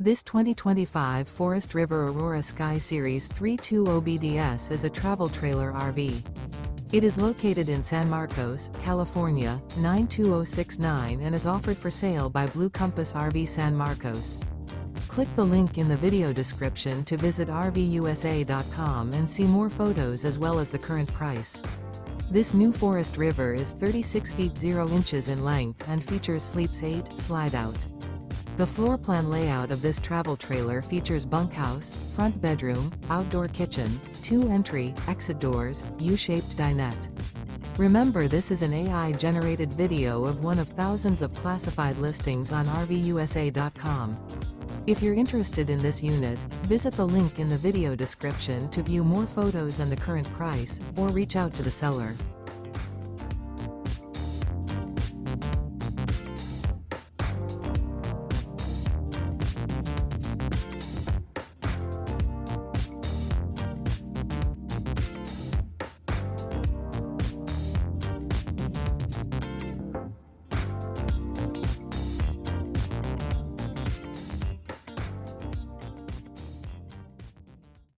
This 2025 Forest River Aurora Sky Series 320BDS is a travel trailer RV. It is located in San Marcos, California, 92069 and is offered for sale by Blue Compass RV San Marcos. Click the link in the video description to visit RVUSA.com and see more photos as well as the current price. This new Forest River is 36 feet 0 inches in length and features Sleeps 8 Slideout. The floor plan layout of this travel trailer features bunkhouse, front bedroom, outdoor kitchen, 2 entry, exit doors, U-shaped dinette. Remember, this is an AI-generated video of one of thousands of classified listings on RVUSA.com. If you're interested in this unit, visit the link in the video description to view more photos and the current price, or reach out to the seller.